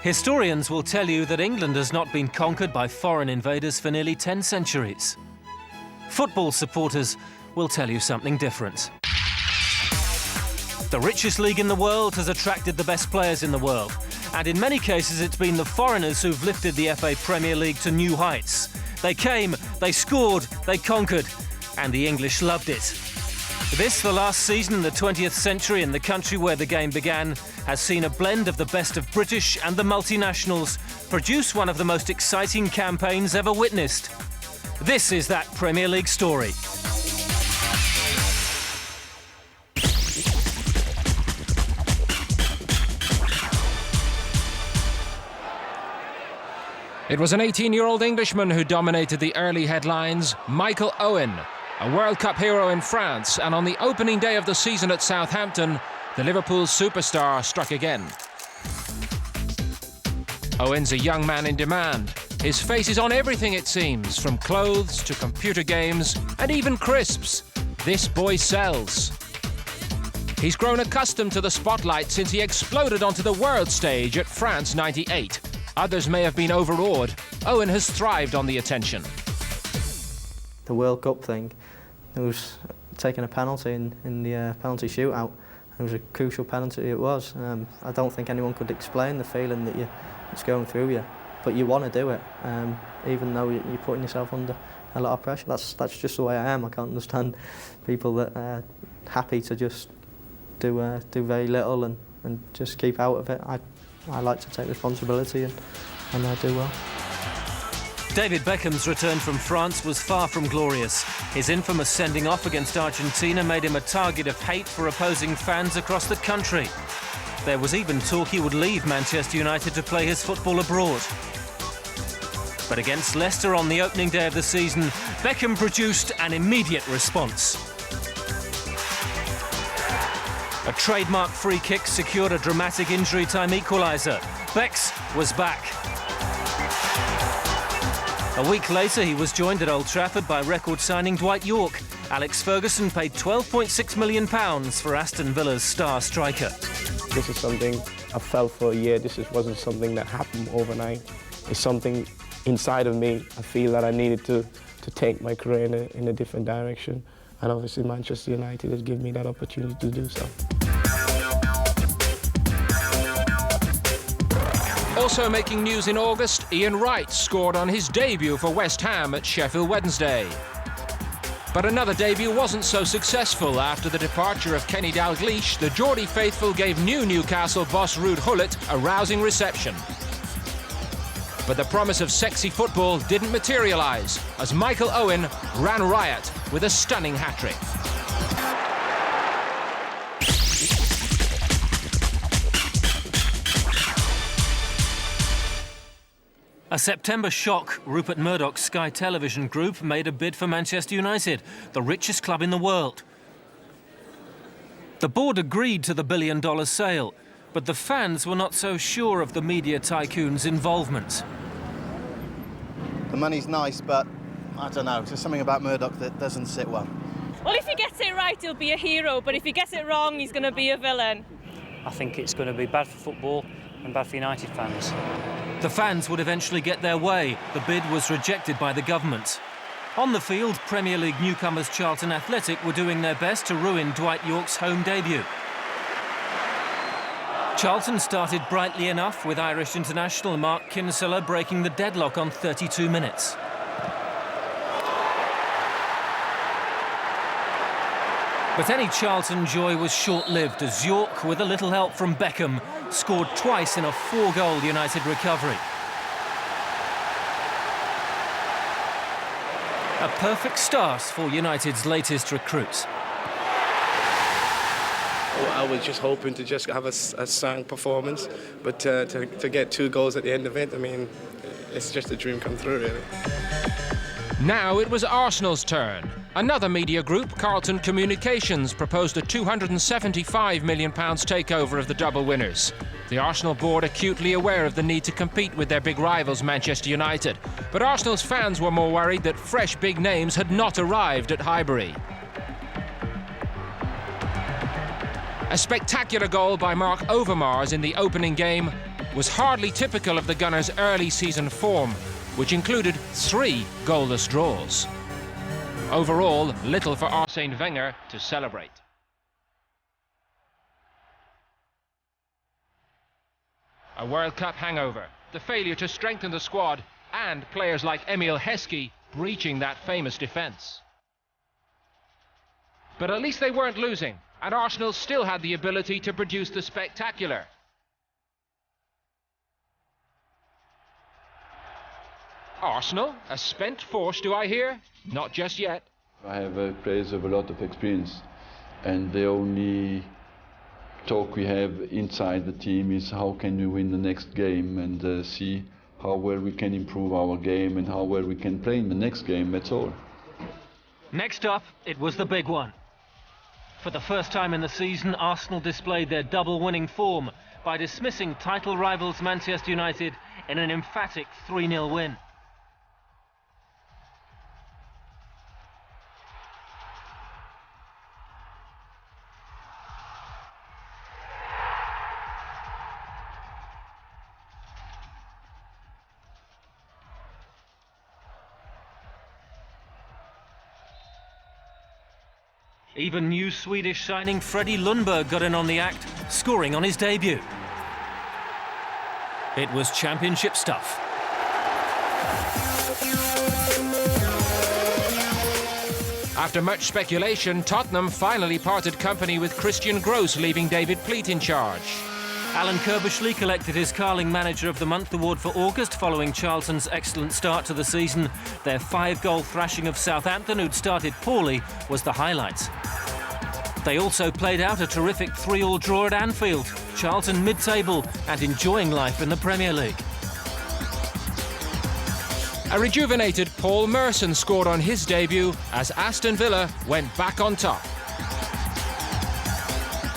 Historians will tell you that England has not been conquered by foreign invaders for nearly 10 centuries. Football supporters will tell you something different. The richest league in the world has attracted the best players in the world, and in many cases it's been the foreigners who've lifted the FA Premier League to new heights. They came, they scored, they conquered, and the English loved it. This, the last season in the 20th century in the country where the game began, has seen a blend of the best of British and the multinationals produce one of the most exciting campaigns ever witnessed. This is that Premier League story. It was an 18-year-old Englishman who dominated the early headlines, Michael Owen, a World Cup hero in France, and on the opening day of the season at Southampton, the Liverpool superstar struck again. Owen's a young man in demand. His face is on everything, it seems, from clothes to computer games and even crisps. This boy sells. He's grown accustomed to the spotlight since he exploded onto the world stage at France '98. Others may have been overawed. Owen has thrived on the attention. The World Cup thing, it was taking a penalty in the penalty shootout. It was a crucial penalty, it was. I don't think anyone could explain the feeling that it's going through you, but you want to do it, even though you're putting yourself under a lot of pressure. That's just the way I am. I can't understand people that are happy to just do very little and just keep out of it. I like to take responsibility and I do well. David Beckham's return from France was far from glorious. His infamous sending off against Argentina made him a target of hate for opposing fans across the country. There was even talk he would leave Manchester United to play his football abroad. But against Leicester on the opening day of the season, Beckham produced an immediate response. A trademark free kick secured a dramatic injury time equaliser. Becks was back. A week later, he was joined at Old Trafford by record signing Dwight Yorke. Alex Ferguson paid £12.6 million for Aston Villa's star striker. This is something I felt for a year. This wasn't something that happened overnight. It's something inside of me. I feel that I needed to take my career in a different direction. And obviously Manchester United has given me that opportunity to do so. Also making news in August, Ian Wright scored on his debut for West Ham at Sheffield Wednesday. But another debut wasn't so successful. After the departure of Kenny Dalglish, the Geordie faithful gave new Newcastle boss Ruud Gullit a rousing reception. But the promise of sexy football didn't materialise, as Michael Owen ran riot with a stunning hat-trick. A September shock, Rupert Murdoch's Sky Television Group made a bid for Manchester United, the richest club in the world. The board agreed to the billion-dollar sale, but the fans were not so sure of the media tycoon's involvement. The money's nice, but I don't know, there's something about Murdoch that doesn't sit well. Well, if he gets it right, he'll be a hero, but if he gets it wrong, he's going to be a villain. I think it's going to be bad for football and bad for United fans. The fans would eventually get their way. The bid was rejected by the government. On the field, Premier League newcomers Charlton Athletic were doing their best to ruin Dwight Yorke's home debut. Charlton started brightly enough, with Irish international Mark Kinsella breaking the deadlock on 32 minutes. But any Charlton joy was short-lived as Yorke, with a little help from Beckham, scored twice in a 4-goal United recovery. A perfect start for United's latest recruits. I was just hoping to just have a strong performance, but to get 2 goals at the end of it, I mean, it's just a dream come true, really. Now it was Arsenal's turn. Another media group, Carlton Communications, proposed a £275 million takeover of the double winners. The Arsenal board acutely aware of the need to compete with their big rivals Manchester United, but Arsenal's fans were more worried that fresh big names had not arrived at Highbury. A spectacular goal by Mark Overmars in the opening game was hardly typical of the Gunners' early season form, which included 3 goalless draws. Overall, little for Arsene Wenger to celebrate. A World Cup hangover, the failure to strengthen the squad, and players like Emil Heskey breaching that famous defence. But at least they weren't losing, and Arsenal still had the ability to produce the spectacular. Arsenal, a spent force, do I hear? Not just yet. I have players with a lot of experience, and the only talk we have inside the team is how can we win the next game, and see how well we can improve our game and how well we can play in the next game, that's all. Next up, it was the big one. For the first time in the season, Arsenal displayed their double winning form by dismissing title rivals Manchester United in an emphatic 3-0 win. Even new Swedish signing Freddie Lundberg got in on the act, scoring on his debut. It was championship stuff. After much speculation, Tottenham finally parted company with Christian Gross, leaving David Pleat in charge. Alan Kirbishley collected his Carling Manager of the Month award for August following Charlton's excellent start to the season. Their 5-goal thrashing of Southampton, who'd started poorly, was the highlight. They also played out a terrific 3-3 draw at Anfield. Charlton mid-table and enjoying life in the Premier League. A rejuvenated Paul Merson scored on his debut as Aston Villa went back on top.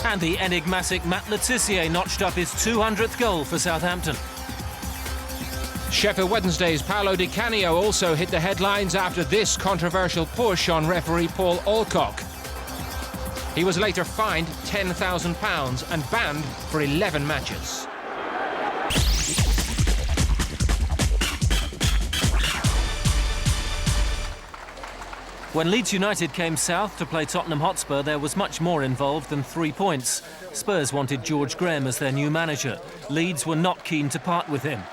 And the enigmatic Matt Le Tissier notched up his 200th goal for Southampton. Sheffield Wednesday's Paolo Di Canio also hit the headlines after this controversial push on referee Paul Alcock. He was later fined £10,000 and banned for 11 matches. When Leeds United came south to play Tottenham Hotspur, there was much more involved than 3 points. Spurs wanted George Graham as their new manager. Leeds were not keen to part with him.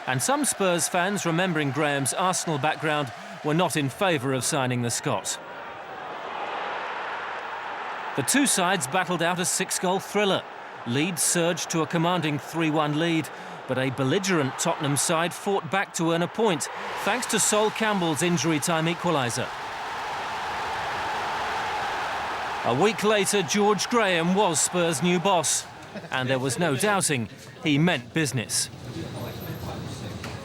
And some Spurs fans, remembering Graham's Arsenal background, were not in favour of signing the Scot. The two sides battled out a 6-goal thriller. Leeds surged to a commanding 3-1 lead, but a belligerent Tottenham side fought back to earn a point, thanks to Sol Campbell's injury-time equaliser. A week later, George Graham was Spurs' new boss, and there was no doubting he meant business.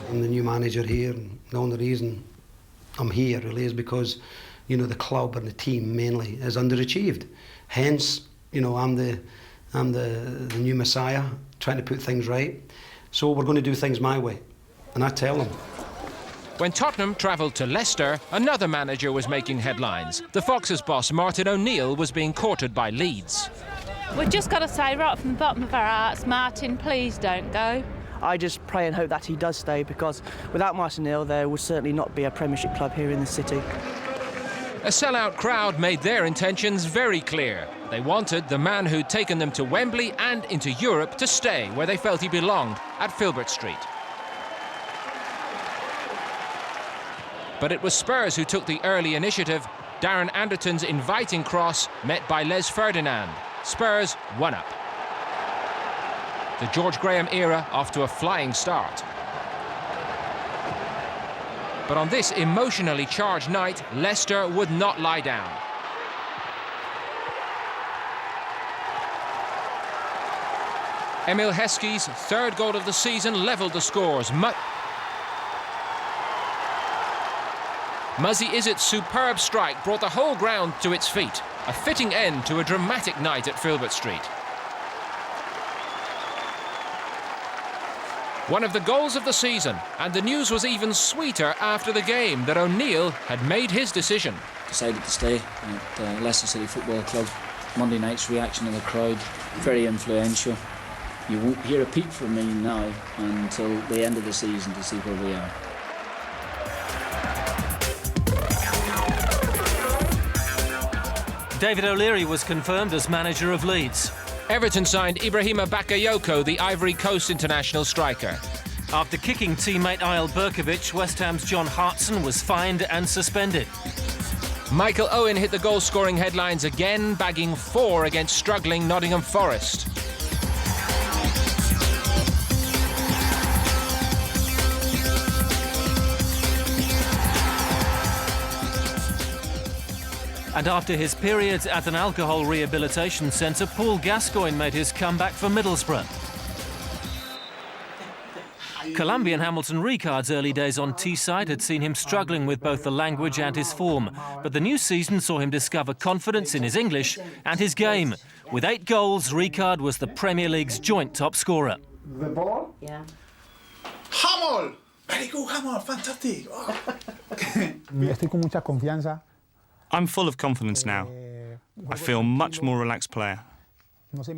I'm the new manager here, and the only reason I'm here really is because, you know, the club and the team mainly is underachieved. Hence, you know, I'm the new messiah, trying to put things right. So we're going to do things my way, and I tell them. When Tottenham travelled to Leicester, another manager was making headlines. The Foxes boss Martin O'Neill was being courted by Leeds. We've just got to say right from the bottom of our hearts, Martin, please don't go. I just pray and hope that he does stay, because without Martin O'Neill there would certainly not be a Premiership club here in the city. A sellout crowd made their intentions very clear. They wanted the man who'd taken them to Wembley and into Europe to stay where they felt he belonged, at Filbert Street. But it was Spurs who took the early initiative. Darren Anderton's inviting cross met by Les Ferdinand. Spurs 1-up. The George Graham era off to a flying start. But on this emotionally charged night, Leicester would not lie down. Emil Heskey's third goal of the season levelled the scores. Muzzy Izzet's superb strike brought the whole ground to its feet. A fitting end to a dramatic night at Filbert Street. One of the goals of the season, and the news was even sweeter after the game that O'Neill had made his decision. Decided to stay at Leicester City Football Club. Monday night's reaction of the crowd, very influential. You won't hear a peep from me now until the end of the season to see where we are. David O'Leary was confirmed as manager of Leeds. Everton signed Ibrahima Bakayoko, the Ivory Coast international striker. After kicking teammate Ayel Berkovic, West Ham's John Hartson was fined and suspended. Michael Owen hit the goal-scoring headlines again, bagging 4 against struggling Nottingham Forest. And after his period at an alcohol rehabilitation centre, Paul Gascoigne made his comeback for Middlesbrough. Colombian Hamilton Ricard's early days on Teesside had seen him struggling with both the language and his form. But the new season saw him discover confidence in his English and his game. With 8 goals, Ricard was the Premier League's joint top scorer. The ball? Yeah. Hamel! Very good, Hamel. Fantastic. Oh. Estoy con mucha confianza. I'm full of confidence now. I feel much more relaxed player,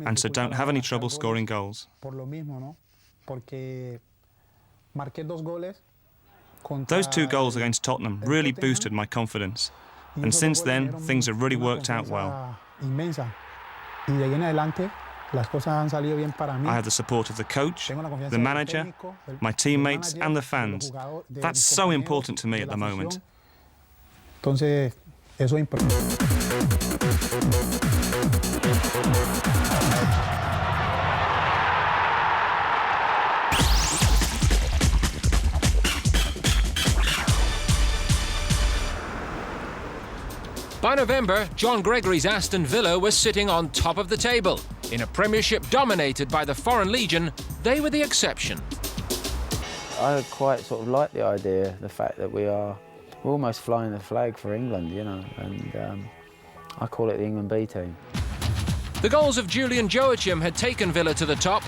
and so don't have any trouble scoring goals. Those 2 goals against Tottenham really boosted my confidence, and since then, things have really worked out well. I have the support of the coach, the manager, my teammates and the fans. That's so important to me at the moment. Eso es importante. By November, John Gregory's Aston Villa was sitting on top of the table. In a Premiership dominated by the Foreign Legion, they were the exception. I quite sort of like the idea, the fact that we're almost flying the flag for England, you know, and I call it the England B team. The goals of Julian Joachim had taken Villa to the top,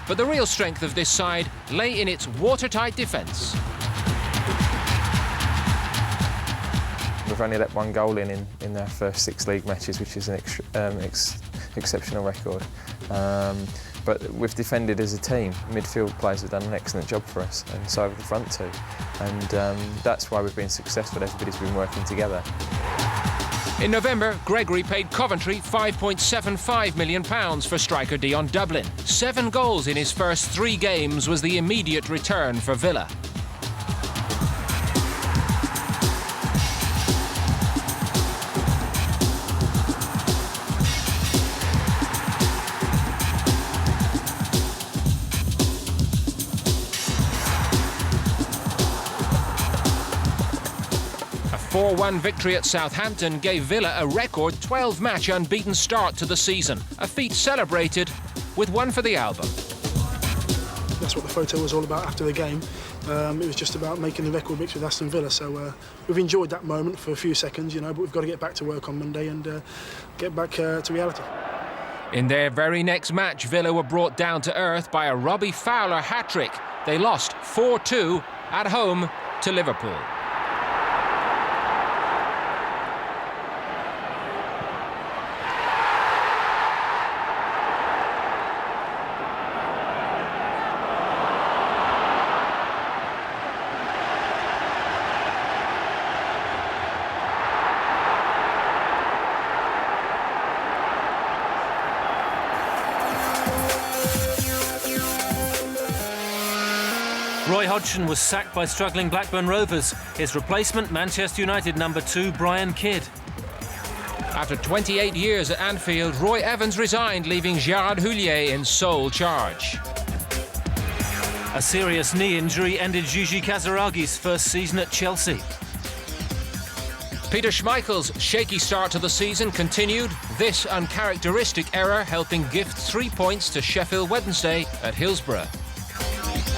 but the real strength of this side lay in its watertight defence. We've only let 1 goal in their first 6 league matches, which is an exceptional record. But we've defended as a team. Midfield players have done an excellent job for us, and so have the front 2. And that's why we've been successful. Everybody's been working together. In November, Gregory paid Coventry £5.75 million for striker Dion Dublin. 7 goals in his first 3 games was the immediate return for Villa. A 4-1 victory at Southampton gave Villa a record 12-match unbeaten start to the season, a feat celebrated with one for the album. That's what the photo was all about after the game. It was just about making the record mix with Aston Villa, so we've enjoyed that moment for a few seconds, you know, but we've got to get back to work on Monday and get back to reality. In their very next match, Villa were brought down to earth by a Robbie Fowler hat-trick. They lost 4-2 at home to Liverpool. Roy Hodgson was sacked by struggling Blackburn Rovers. His replacement, Manchester United #2, Brian Kidd. After 28 years at Anfield, Roy Evans resigned, leaving Gerard Houllier in sole charge. A serious knee injury ended Gigi Kazaragi's first season at Chelsea. Peter Schmeichel's shaky start to the season continued, this uncharacteristic error helping gift 3 points to Sheffield Wednesday at Hillsborough.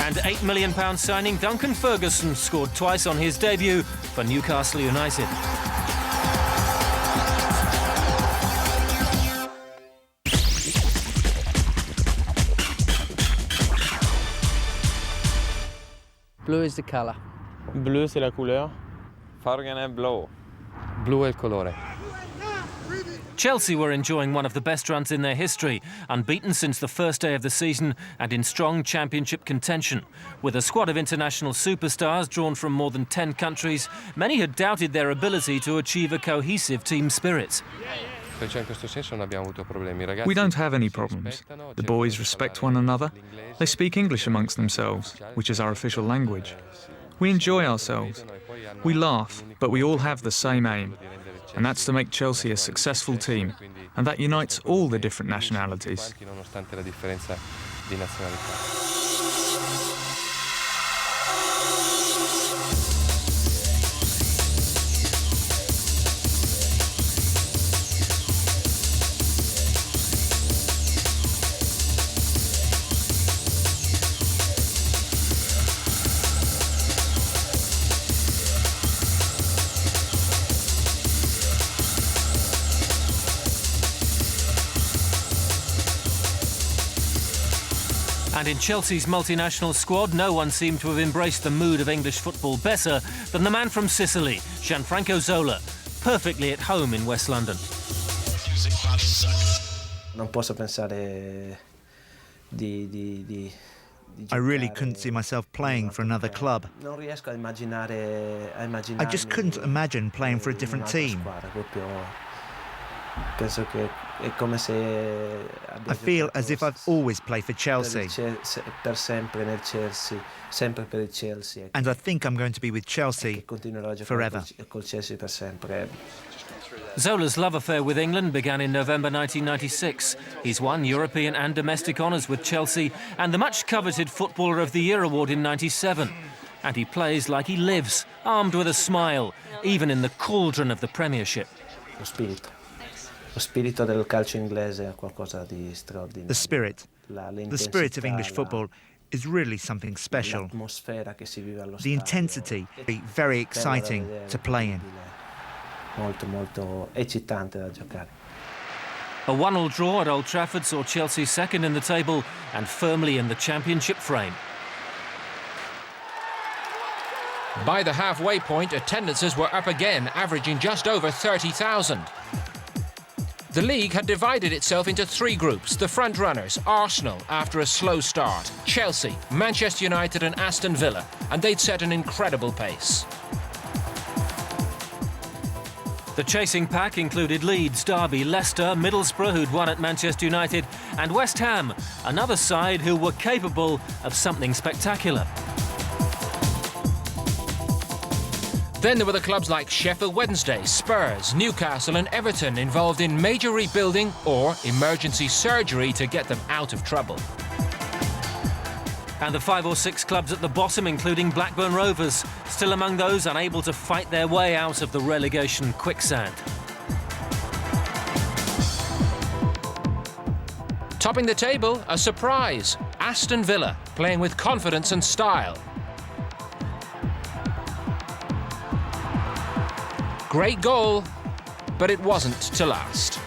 And £8 million signing Duncan Ferguson scored twice on his debut for Newcastle United. Blue is the colour. Bleu c'est la couleur. Fargen è blå. Blu è il colore. Chelsea were enjoying one of the best runs in their history, unbeaten since the first day of the season and in strong championship contention. With a squad of international superstars drawn from more than 10 countries, many had doubted their ability to achieve a cohesive team spirit. We don't have any problems. The boys respect one another. They speak English amongst themselves, which is our official language. We enjoy ourselves. We laugh, but we all have the same aim. And that's to make Chelsea a successful team, and that unites all the different nationalities. And in Chelsea's multinational squad, no one seemed to have embraced the mood of English football better than the man from Sicily, Gianfranco Zola, perfectly at home in West London. I really couldn't see myself playing for another club. I just couldn't imagine playing for a different team. I feel as if I've always played for Chelsea. And I think I'm going to be with Chelsea forever. Zola's love affair with England began in November 1996. He's won European and domestic honours with Chelsea and the much-coveted Footballer of the Year award in '97. And he plays like he lives, armed with a smile, even in the cauldron of the Premiership. The spirit of English football is really something special. The intensity, very exciting to play in. A 1-1 draw at Old Trafford saw Chelsea second in the table and firmly in the championship frame. By the halfway point, attendances were up again, averaging just over 30,000. The league had divided itself into 3 groups. The front-runners, Arsenal, after a slow start, Chelsea, Manchester United and Aston Villa, and they'd set an incredible pace. The chasing pack included Leeds, Derby, Leicester, Middlesbrough, who'd won at Manchester United, and West Ham, another side who were capable of something spectacular. Then there were the clubs like Sheffield Wednesday, Spurs, Newcastle and Everton involved in major rebuilding or emergency surgery to get them out of trouble. And the 5 or 6 clubs at the bottom, including Blackburn Rovers, still among those unable to fight their way out of the relegation quicksand. Topping the table, a surprise, Aston Villa, playing with confidence and style. Great goal, but it wasn't to last.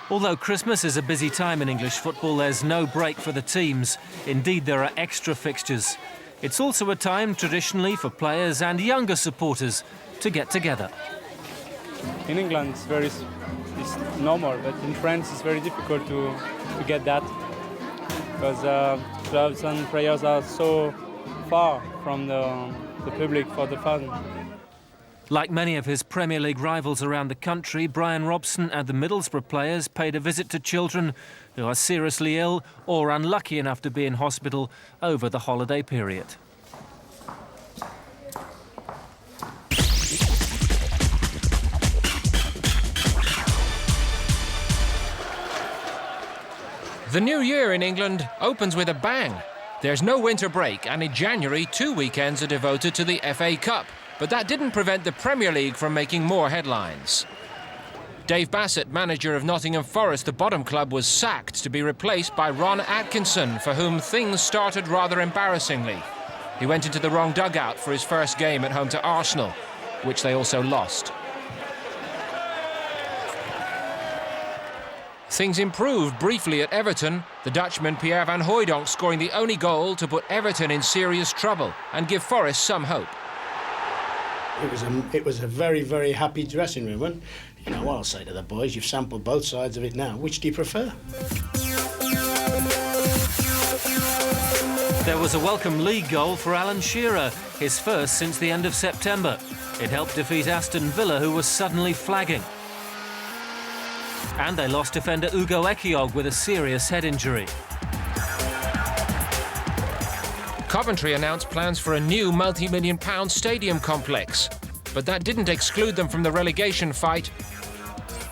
Although Christmas is a busy time in English football, there's no break for the teams. Indeed, there are extra fixtures. It's also a time, traditionally, for players and younger supporters to get together. In England, it's normal, but in France, it's very difficult to get that because clubs and players are so far from the public for the fun. Like many of his Premier League rivals around the country, Brian Robson and the Middlesbrough players paid a visit to children who are seriously ill or unlucky enough to be in hospital over the holiday period. The new year in England opens with a bang. There's no winter break, and in January, 2 weekends are devoted to the FA Cup. But that didn't prevent the Premier League from making more headlines. Dave Bassett, manager of Nottingham Forest, the bottom club, was sacked to be replaced by Ron Atkinson, for whom things started rather embarrassingly. He went into the wrong dugout for his first game at home to Arsenal, which they also lost. Things improved briefly at Everton, the Dutchman Pierre van Hooijdonk scoring the only goal to put Everton in serious trouble and give Forest some hope. It was a very, very happy dressing room. And, you know what I'll say to the boys, you've sampled both sides of it now. Which do you prefer? There was a welcome league goal for Alan Shearer, his first since the end of September. It helped defeat Aston Villa, who was suddenly flagging. And they lost defender Ugo Ekiog with a serious head injury. Coventry announced plans for a new multi-million-pound stadium complex, but that didn't exclude them from the relegation fight.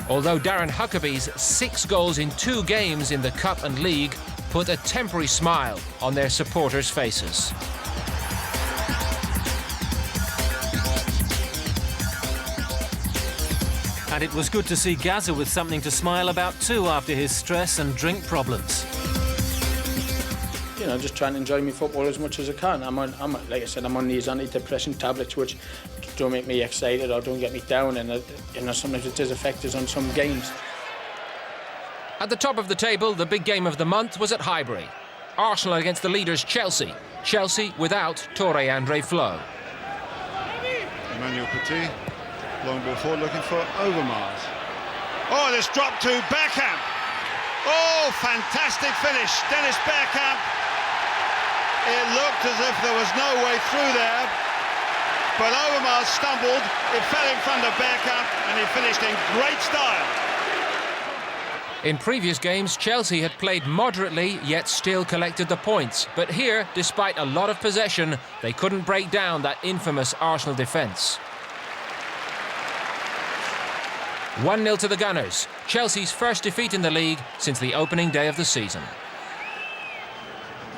Although Darren Huckabee's 6 goals in 2 games in the Cup and League put a temporary smile on their supporters' faces. And it was good to see Gaza with something to smile about too after his stress and drink problems. You know, just trying to enjoy my football as much as I can. Like I said, I'm on these antidepressant tablets which don't make me excited or don't get me down, and you know, sometimes it does affect us on some games. At the top of the table, the big game of the month was at Highbury. Arsenal against the leaders Chelsea. Chelsea without Tore Andre Flo. Man Utd, long ball forward looking for Overmars. Oh, this drop to Bergkamp. Oh, fantastic finish, Dennis Bergkamp. It looked as if there was no way through there, but Overmars stumbled, it fell in front of Bergkamp, and he finished in great style. In previous games, Chelsea had played moderately, yet still collected the points. But here, despite a lot of possession, they couldn't break down that infamous Arsenal defence. 1-0 to the Gunners, Chelsea's first defeat in the league since the opening day of the season.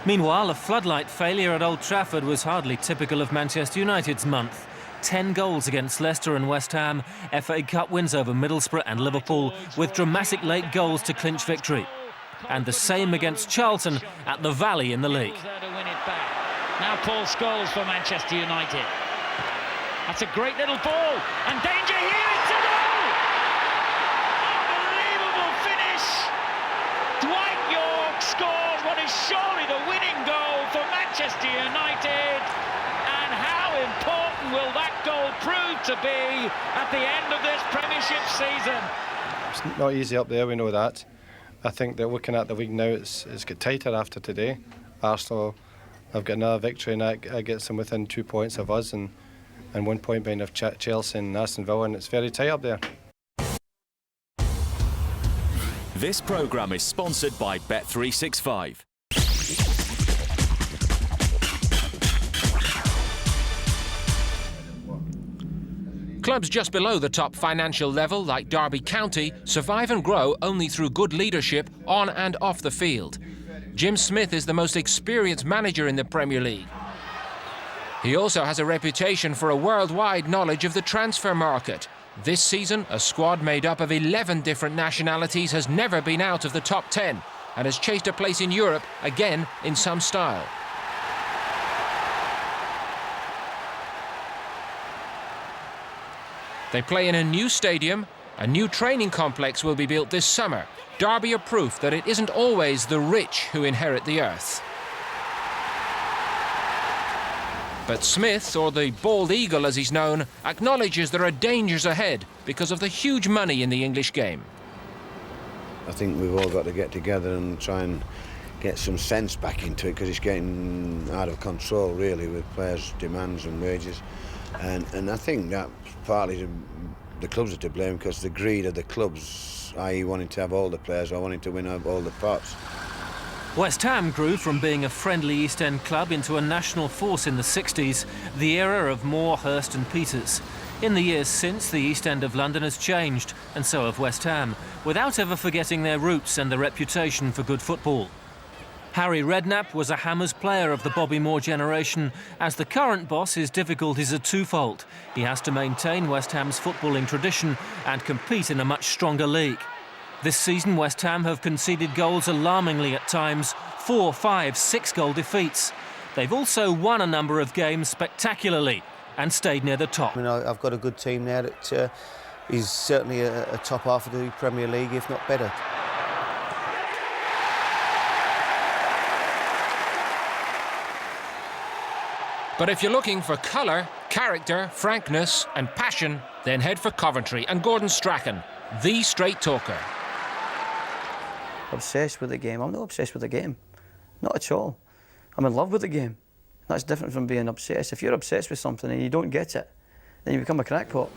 Meanwhile, a floodlight failure at Old Trafford was hardly typical of Manchester United's month. 10 goals against Leicester and West Ham, FA Cup wins over Middlesbrough and Liverpool, with dramatic late goals to clinch victory. And the same against Charlton at the Valley in the league. Now Paul Scholes for Manchester United. That's a great little ball, and danger here, it's a goal! Unbelievable finish! Dwight York scores what is surely the winning goal for Manchester United. And how important will that goal prove to be at the end of this Premiership season? It's not easy up there, we know that. I think that looking at the league now, it's got tighter after today. Arsenal have got another victory, and that gets them within 2 points of us, and 1 point behind of Chelsea and Aston Villa, and it's very tight up there. This programme is sponsored by Bet365. Clubs just below the top financial level, like Derby County, survive and grow only through good leadership on and off the field. Jim Smith is the most experienced manager in the Premier League. He also has a reputation for a worldwide knowledge of the transfer market. This season, a squad made up of 11 different nationalities has never been out of the top 10 and has chased a place in Europe, again in some style. They play in a new stadium. A new training complex will be built this summer. Derby are proof that it isn't always the rich who inherit the earth. But Smith, or the Bald Eagle as he's known, acknowledges there are dangers ahead because of the huge money in the English game. I think we've all got to get together and try and get some sense back into it, because it's getting out of control really with players' demands and wages. And I think that partly the clubs are to blame, because the greed of the clubs, i.e. wanting to have all the players or wanting to win all the pots. West Ham grew from being a friendly East End club into a national force in the 60s, the era of Moore, Hurst and Peters. In the years since, the East End of London has changed, and so have West Ham, without ever forgetting their roots and their reputation for good football. Harry Redknapp was a Hammers player of the Bobby Moore generation. As the current boss, his difficulties are twofold. He has to maintain West Ham's footballing tradition and compete in a much stronger league. This season, West Ham have conceded goals alarmingly at times, 4, 5, 6-goal defeats. They've also won a number of games spectacularly and stayed near the top. I mean, I've got a good team now that is certainly a top half of the Premier League, if not better. But if you're looking for colour, character, frankness and passion, then head for Coventry and Gordon Strachan, the straight talker. Obsessed with the game? I'm not obsessed with the game. Not at all. I'm in love with the game. That's different from being obsessed. If you're obsessed with something and you don't get it, then you become a crackpot.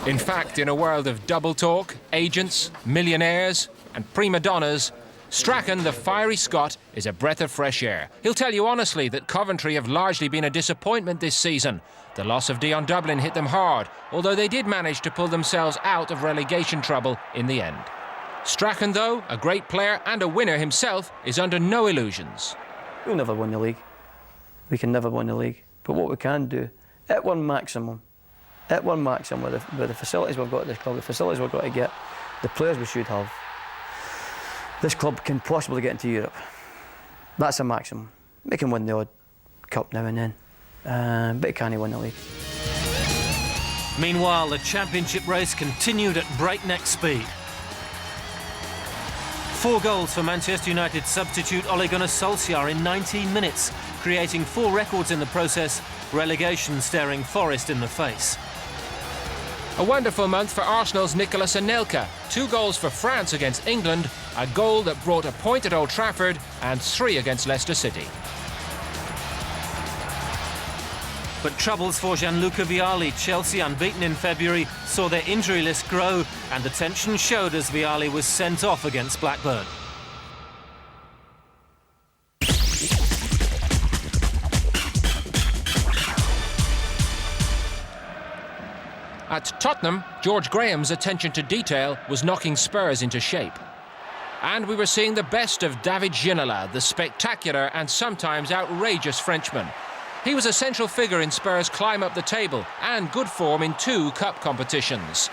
In fact, in a world of double talk, agents, millionaires and prima donnas, Strachan, the fiery Scot, is a breath of fresh air. He'll tell you honestly that Coventry have largely been a disappointment this season. The loss of Dion Dublin hit them hard, although they did manage to pull themselves out of relegation trouble in the end. Strachan, though, a great player and a winner himself, is under no illusions. We'll never win the league. We can never win the league. But what we can do, at one maximum with the facilities we've got at this club, the facilities we've got to get, the players we should have, this club can possibly get into Europe. That's a maximum. We can win the odd cup now and then, but it can't win the league. Meanwhile, the championship race continued at breakneck speed. 4 goals for Manchester United substitute Ole Gunnar Solskjaer in 19 minutes, creating 4 records in the process, relegation staring Forest in the face. A wonderful month for Arsenal's Nicolas Anelka. 2 goals for France against England, a goal that brought a point at Old Trafford and 3 against Leicester City. But troubles for Gianluca Vialli. Chelsea, unbeaten in February, saw their injury list grow, and the tension showed as Vialli was sent off against Blackburn. At Tottenham, George Graham's attention to detail was knocking Spurs into shape. And we were seeing the best of David Ginola, the spectacular and sometimes outrageous Frenchman. He was a central figure in Spurs' climb up the table and good form in 2 cup competitions.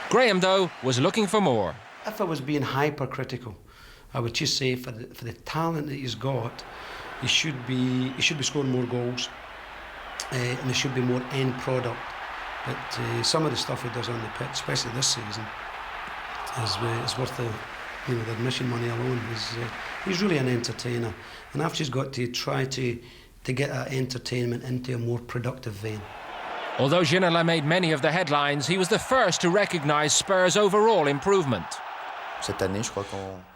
Graham, though, was looking for more. If I was being hypercritical, I would just say for the talent that he's got, he should be scoring more goals, and there should be more end product. But some of the stuff he does on the pitch, especially this season, is worth the admission money alone. He's really an entertainer, and I've just got to try to get that entertainment into a more productive vein. Although Ginola made many of the headlines, he was the first to recognise Spurs' overall improvement.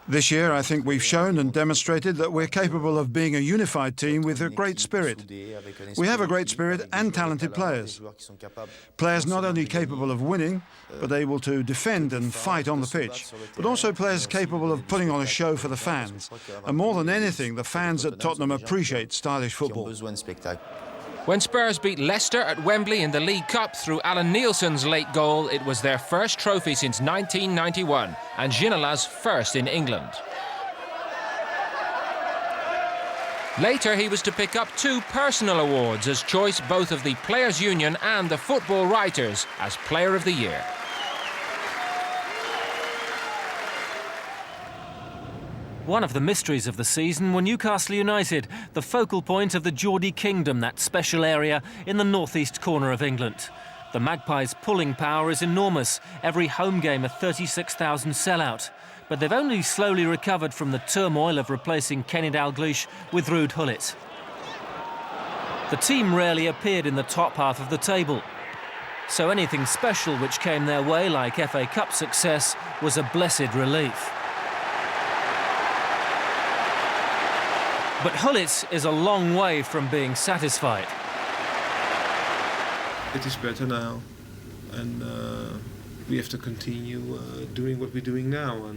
This year, I think we've shown and demonstrated that we're capable of being a unified team with a great spirit. We have a great spirit and talented players. Players not only capable of winning, but able to defend and fight on the pitch, but also players capable of putting on a show for the fans. And more than anything, the fans at Tottenham appreciate stylish football. When Spurs beat Leicester at Wembley in the League Cup through Alan Nielsen's late goal, it was their first trophy since 1991 and Ginola's first in England. Later, he was to pick up 2 personal awards as choice both of the Players' Union and the Football Writers as Player of the Year. One of the mysteries of the season were Newcastle United, the focal point of the Geordie Kingdom, that special area in the northeast corner of England. The Magpies' pulling power is enormous, every home game a 36,000 sellout. But they've only slowly recovered from the turmoil of replacing Kenny Dalglish with Ruud Gullit. The team rarely appeared in the top half of the table. So anything special which came their way, like FA Cup success, was a blessed relief. But Gullit is a long way from being satisfied. It is better now, and we have to continue doing what we're doing now.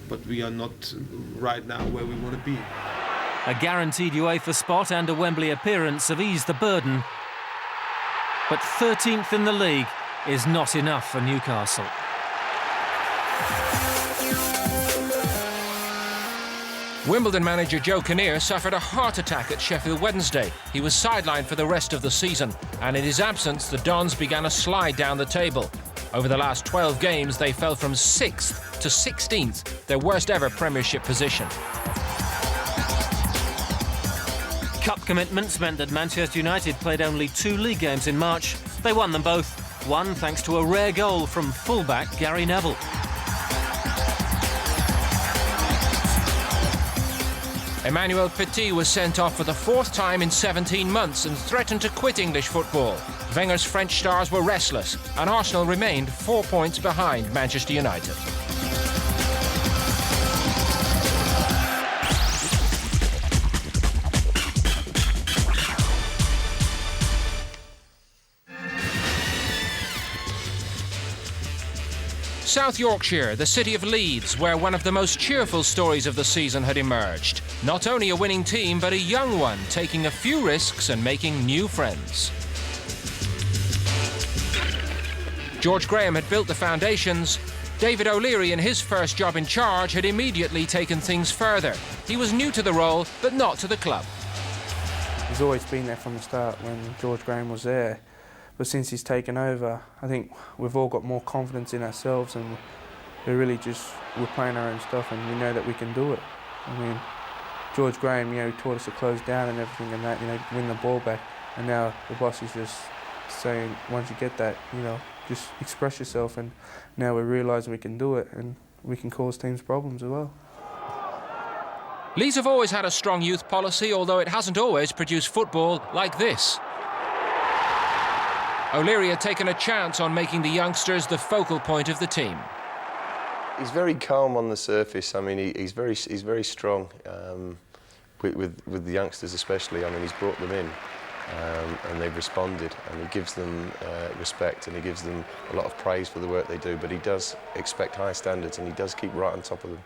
But we are not right now where we want to be. A guaranteed UEFA spot and a Wembley appearance have eased the burden. But 13th in the league is not enough for Newcastle. Wimbledon manager Joe Kinnear suffered a heart attack at Sheffield Wednesday. He was sidelined for the rest of the season, and in his absence, the Dons began a slide down the table. Over the last 12 games, they fell from 6th to 16th, their worst ever Premiership position. Cup commitments meant that Manchester United played only 2 league games in March. They won them both, one thanks to a rare goal from fullback Gary Neville. Emmanuel Petit was sent off for the 4th time in 17 months and threatened to quit English football. Wenger's French stars were restless, and Arsenal remained 4 points behind Manchester United. South Yorkshire, the city of Leeds, where one of the most cheerful stories of the season had emerged. Not only a winning team, but a young one, taking a few risks and making new friends. George Graham had built the foundations. David O'Leary, in his first job in charge, had immediately taken things further. He was new to the role, but not to the club. He's always been there from the start when George Graham was there. But since he's taken over, I think we've all got more confidence in ourselves, and we're playing our own stuff, and we know that we can do it. I mean, George Graham, he taught us to close down and everything and that, win the ball back. And now the boss is just saying, once you get that, just express yourself. And now we're realising we can do it, and we can cause teams problems as well. Leeds have always had a strong youth policy, although it hasn't always produced football like this. O'Leary had taken a chance on making the youngsters the focal point of the team. He's very calm on the surface. I mean, he's very strong with the youngsters especially. I mean, he's brought them in and they've responded, and he gives them respect, and he gives them a lot of praise for the work they do. But he does expect high standards, and he does keep right on top of them.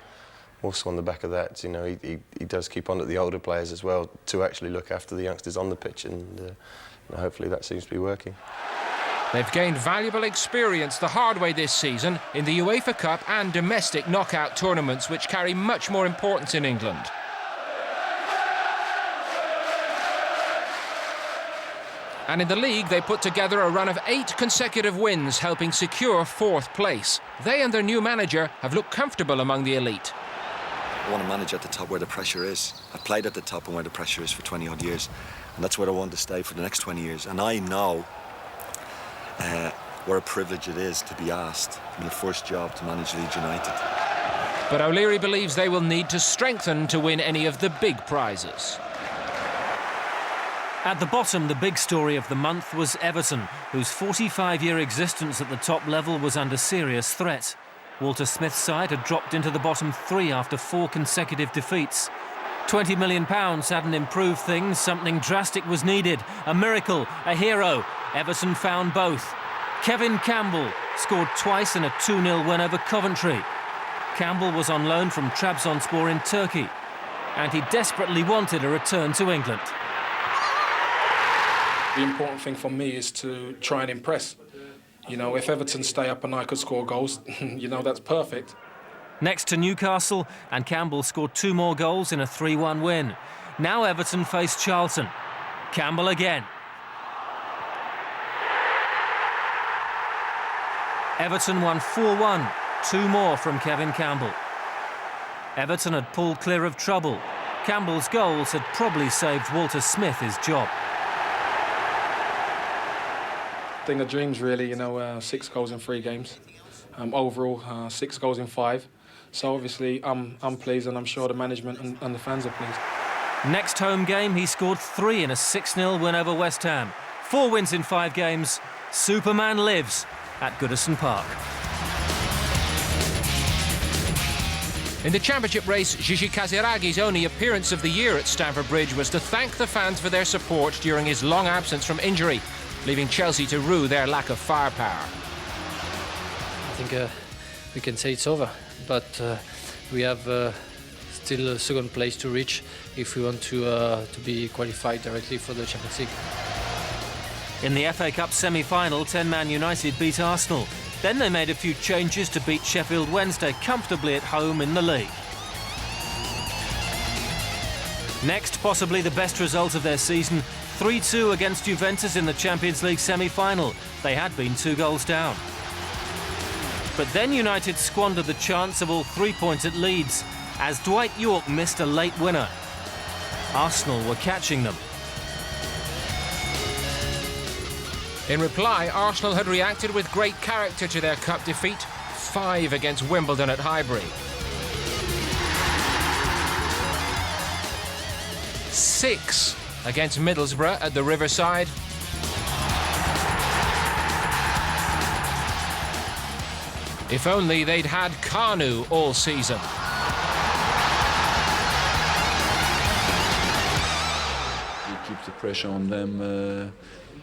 Also on the back of that, he does keep on at the older players as well to actually look after the youngsters on the pitch, and hopefully that seems to be working. They've gained valuable experience the hard way this season in the UEFA Cup and domestic knockout tournaments, which carry much more importance in England. And in the league, they put together a run of 8 consecutive wins, helping secure 4th place. They and their new manager have looked comfortable among the elite. I want to manage at the top where the pressure is. I've played at the top and where the pressure is for 20-odd years, and that's where I want to stay for the next 20 years. And I know what a privilege it is to be asked in the first job to manage Leeds United. But O'Leary believes they will need to strengthen to win any of the big prizes. At the bottom, the big story of the month was Everton, whose 45-year existence at the top level was under serious threat. Walter Smith's side had dropped into the bottom 3 after 4 consecutive defeats. £20 million hadn't improved things. Something drastic was needed. A miracle, a hero. Everton found both. Kevin Campbell scored twice in a 2-0 win over Coventry. Campbell was on loan from Trabzonspor in Turkey, and he desperately wanted a return to England. The important thing for me is to try and impress. If Everton stay up and I could score goals, that's perfect. Next to Newcastle, and Campbell scored 2 more goals in a 3-1 win. Now Everton face Charlton. Campbell again. Everton won 4-1, 2 more from Kevin Campbell. Everton had pulled clear of trouble. Campbell's goals had probably saved Walter Smith his job. Thing of dreams, really. 6 goals in 3 games. Overall, 6 goals in 5. So obviously, I'm pleased, and I'm sure the management and the fans are pleased. Next home game, he scored 3 in a 6-0 win over West Ham. 4 wins in 5 games. Superman lives at Goodison Park. In the championship race, Gigi Casiragh's only appearance of the year at Stamford Bridge was to thank the fans for their support during his long absence from injury, leaving Chelsea to rue their lack of firepower. I think we can say it's over, but we have still a 2nd place to reach if we want to be qualified directly for the Champions League. In the FA Cup semi-final, 10 Man United beat Arsenal. Then they made a few changes to beat Sheffield Wednesday comfortably at home in the league. Next, possibly the best result of their season, 3-2 against Juventus in the Champions League semi-final. They had been 2 goals down. But then United squandered the chance of all 3 points at Leeds, as Dwight Yorke missed a late winner. Arsenal were catching them. In reply, Arsenal had reacted with great character to their cup defeat, 5 against Wimbledon at Highbury. 6 against Middlesbrough at the Riverside. If only they'd had Kanu all season. Keep the pressure on them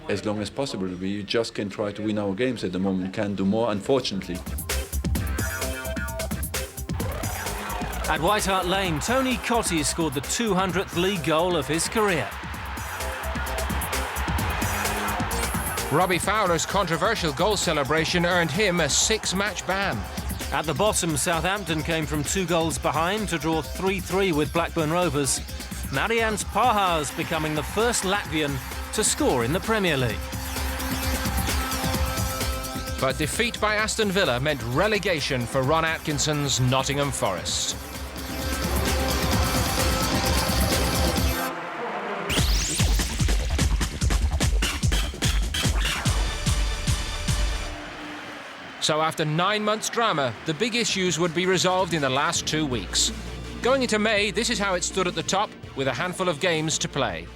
as long as possible. We just can try to win our games at the moment. Can't do more, unfortunately. At White Hart Lane, Tony Cottee scored the 200th league goal of his career. Robbie Fowler's controversial goal celebration earned him a 6-match ban. At the bottom, Southampton came from 2 goals behind to draw 3-3 with Blackburn Rovers. Marians Pahars becoming the first Latvian to score in the Premier League. But defeat by Aston Villa meant relegation for Ron Atkinson's Nottingham Forest. So after 9 months' drama, the big issues would be resolved in the last 2 weeks. Going into May, this is how it stood at the top, with a handful of games to play.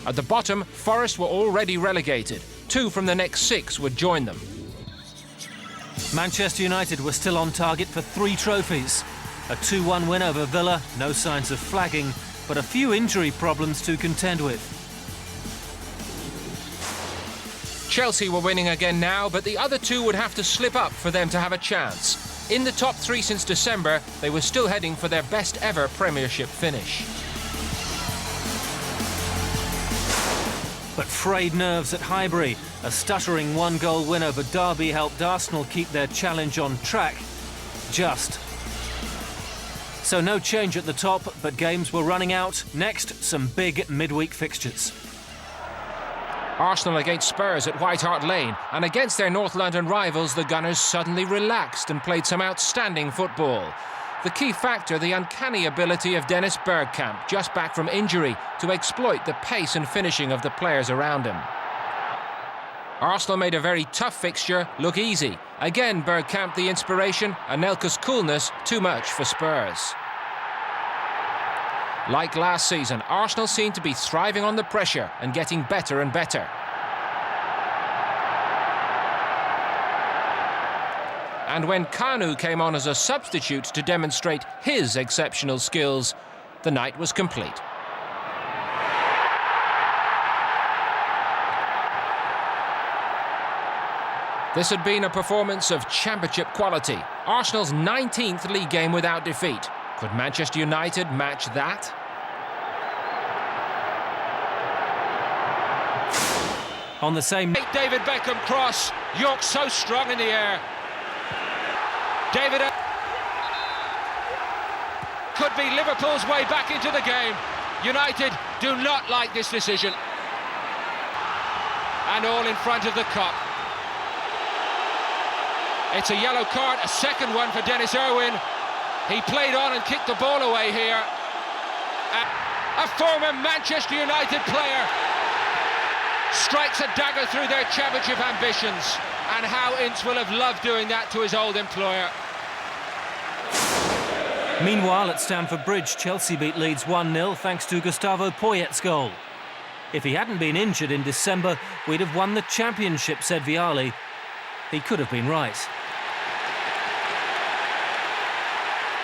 At the bottom, Forest were already relegated. 2 from the next 6 would join them. Manchester United were still on target for 3 trophies. A 2-1 win over Villa, no signs of flagging, but a few injury problems to contend with. Chelsea were winning again now, but the other 2 would have to slip up for them to have a chance. In the top 3 since December, they were still heading for their best ever Premiership finish. But frayed nerves at Highbury. A stuttering 1-goal win over Derby helped Arsenal keep their challenge on track. Just. So no change at the top, but games were running out. Next, some big midweek fixtures. Arsenal against Spurs at White Hart Lane, and against their North London rivals, the Gunners suddenly relaxed and played some outstanding football. The key factor, the uncanny ability of Dennis Bergkamp, just back from injury, to exploit the pace and finishing of the players around him. Arsenal made a very tough fixture look easy. Again, Bergkamp the inspiration, Anelka's coolness too much for Spurs. Like last season, Arsenal seemed to be thriving on the pressure and getting better and better. And when Kanu came on as a substitute to demonstrate his exceptional skills, the night was complete. This had been a performance of championship quality. Arsenal's 19th league game without defeat. Could Manchester United match that? On the same... David Beckham cross. York so strong in the air. David... Could be Liverpool's way back into the game. United do not like this decision. And all in front of the Kop. It's a yellow card, a second one for Dennis Irwin. He played on and kicked the ball away here. A former Manchester United player strikes a dagger through their championship ambitions. And how Ince will have loved doing that to his old employer. Meanwhile, at Stamford Bridge, Chelsea beat Leeds 1-0 thanks to Gustavo Poyet's goal. If he hadn't been injured in December, we'd have won the championship, said Vialli. He could have been right.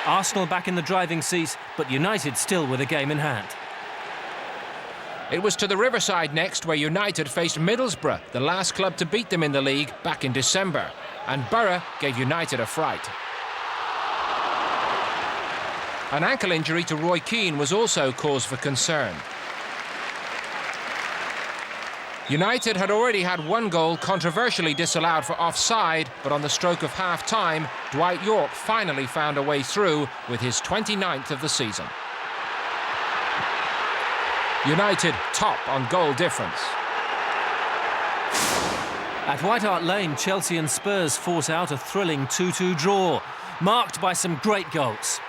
Arsenal back in the driving seat, but United still with a game in hand. It was to the Riverside next, where United faced Middlesbrough, the last club to beat them in the league back in December. And Borough gave United a fright. An ankle injury to Roy Keane was also cause for concern. United had already had one goal controversially disallowed for offside, but on the stroke of half-time, Dwight York finally found a way through with his 29th of the season. United top on goal difference. At White Hart Lane, Chelsea and Spurs fought out a thrilling 2-2 draw, marked by some great goals.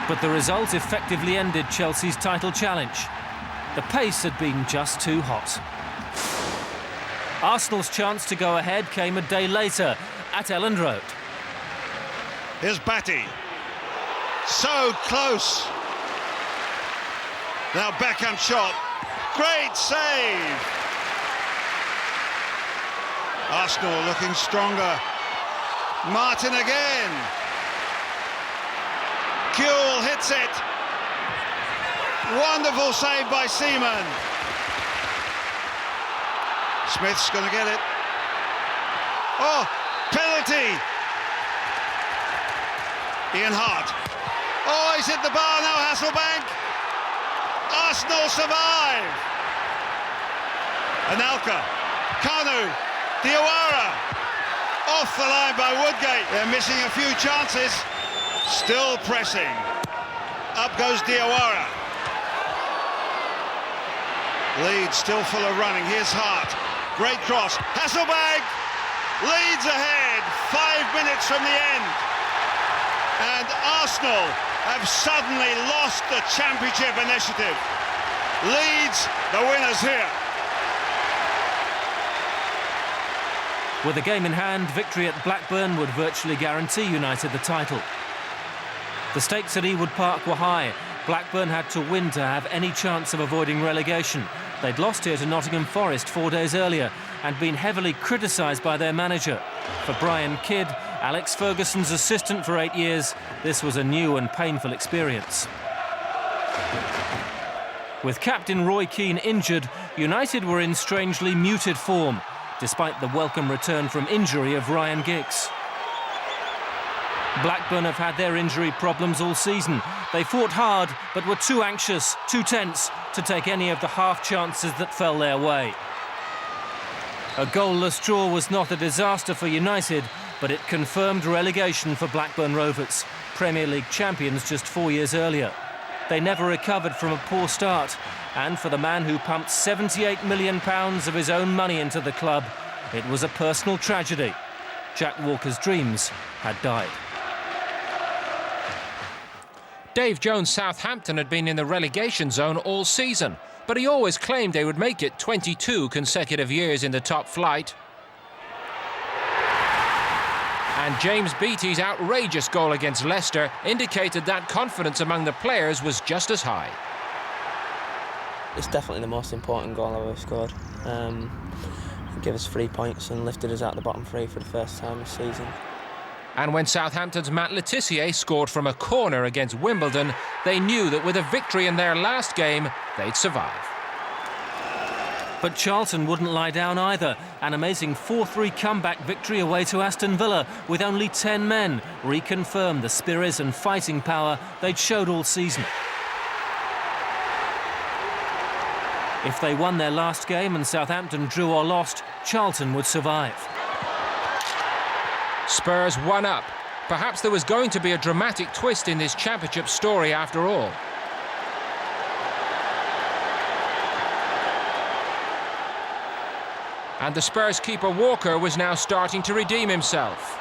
But the result effectively ended Chelsea's title challenge. The pace had been just too hot. Arsenal's chance to go ahead came a day later at Elland Road. Here's Batty. So close. Now Beckham shot. Great save. Arsenal looking stronger. Martin again. Kuhl hits it. Wonderful save by Seaman. Smith's going to get it. Oh, penalty. Ian Hart. Oh, he's hit the bar now, Hasselbank. Arsenal survive. Anelka. Kanu. Diawara. Off the line by Woodgate. They're missing a few chances. Still pressing. Up goes Diawara. Leeds still full of running. Here's Hart. Great cross. Hasselbank. Leeds ahead. 5 minutes from the end. And Arsenal have suddenly lost the championship initiative. Leeds, the winners here. With a game in hand, victory at Blackburn would virtually guarantee United the title. The stakes at Ewood Park were high. Blackburn had to win to have any chance of avoiding relegation. They'd lost here to Nottingham Forest 4 days earlier and been heavily criticised by their manager. For Brian Kidd, Alex Ferguson's assistant for 8 years, this was a new and painful experience. With captain Roy Keane injured, United were in strangely muted form, despite the welcome return from injury of Ryan Giggs. Blackburn have had their injury problems all season. They fought hard, but were too anxious, too tense to take any of the half chances that fell their way. A goalless draw was not a disaster for United, but it confirmed relegation for Blackburn Rovers, Premier League champions just 4 years earlier. They never recovered from a poor start, and for the man who pumped £78 million of his own money into the club, it was a personal tragedy. Jack Walker's dreams had died. Dave Jones' Southampton had been in the relegation zone all season, but he always claimed they would make it 22 consecutive years in the top flight. And James Beattie's outrageous goal against Leicester indicated that confidence among the players was just as high. It's definitely the most important goal I've ever scored. It gave us 3 points and lifted us out the bottom three for the first time this season. And when Southampton's Matt Le Tissier scored from a corner against Wimbledon, they knew that with a victory in their last game, they'd survive. But Charlton wouldn't lie down either. An amazing 4-3 comeback victory away to Aston Villa with only 10 men reconfirmed the spirit and fighting power they'd showed all season. If they won their last game and Southampton drew or lost, Charlton would survive. Spurs 1 up. Perhaps there was going to be a dramatic twist in this championship story after all. And the Spurs keeper Walker was now starting to redeem himself.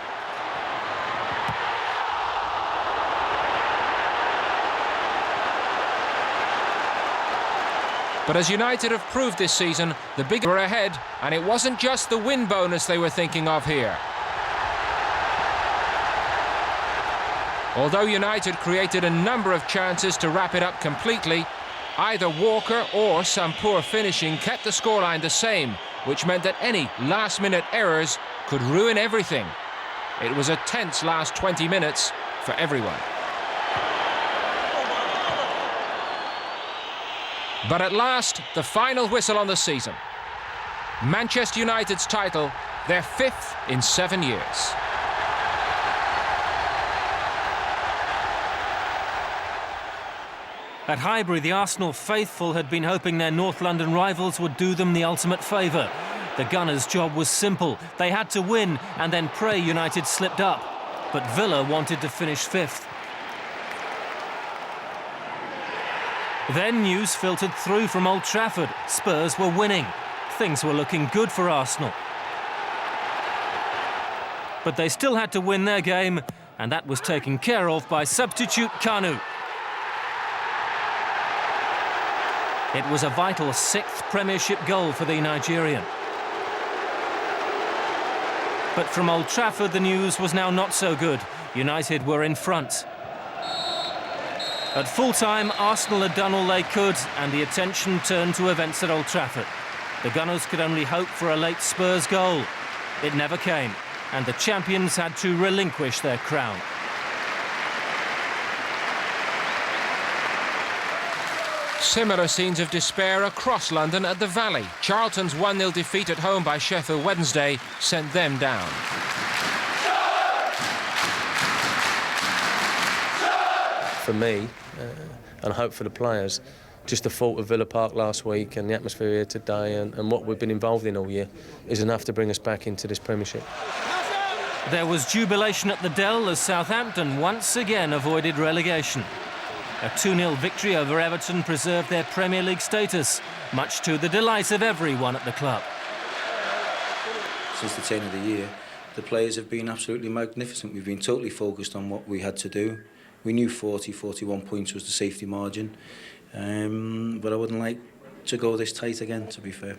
But as United have proved this season, the big were ahead, and it wasn't just the win bonus they were thinking of here. Although United created a number of chances to wrap it up completely, either Walker or some poor finishing kept the scoreline the same, which meant that any last-minute errors could ruin everything. It was a tense last 20 minutes for everyone. But at last, the final whistle on the season. Manchester United's title, their 5th in 7 years. At Highbury, the Arsenal faithful had been hoping their North London rivals would do them the ultimate favour. The Gunners' job was simple. They had to win and then pray United slipped up. But Villa wanted to finish 5th. Then news filtered through from Old Trafford. Spurs were winning. Things were looking good for Arsenal. But they still had to win their game, and that was taken care of by substitute Kanu. It was a vital 6th Premiership goal for the Nigerian. But from Old Trafford, the news was now not so good. United were in front. At full-time, Arsenal had done all they could, and the attention turned to events at Old Trafford. The Gunners could only hope for a late Spurs goal. It never came, and the champions had to relinquish their crown. Similar scenes of despair across London at the Valley. Charlton's 1-0 defeat at home by Sheffield Wednesday sent them down. For me, and I hope for the players, just the thought of Villa Park last week and the atmosphere here today and what we've been involved in all year is enough to bring us back into this Premiership. There was jubilation at the Dell as Southampton once again avoided relegation. A 2-0 victory over Everton preserved their Premier League status, much to the delight of everyone at the club. Since the turn of the year, the players have been absolutely magnificent. We've been totally focused on what we had to do. We knew 41 points was the safety margin, but I wouldn't like to go this tight again, to be fair.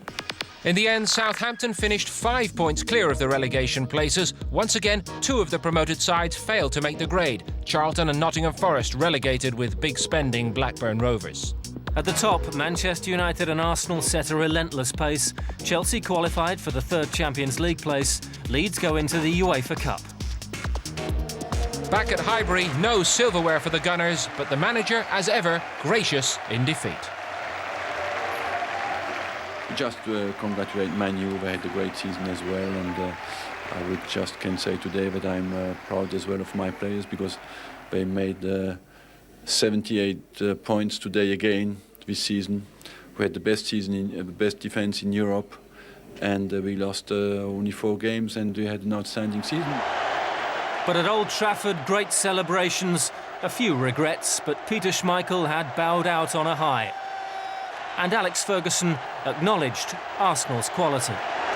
In the end, Southampton finished 5 points clear of the relegation places. Once again, 2 of the promoted sides failed to make the grade. Charlton and Nottingham Forest relegated with big spending Blackburn Rovers. At the top, Manchester United and Arsenal set a relentless pace. Chelsea qualified for the 3rd Champions League place. Leeds go into the UEFA Cup. Back at Highbury, no silverware for the Gunners, but the manager, as ever, gracious in defeat. Just to congratulate Man Utd, they had a great season as well, and I would just can say today that I'm proud as well of my players because they made 78 points today again this season. We had the best season, the best defence in Europe, and we lost only 4 games, and we had an outstanding season. But at Old Trafford, great celebrations, a few regrets, but Peter Schmeichel had bowed out on a high. And Alex Ferguson acknowledged Arsenal's quality.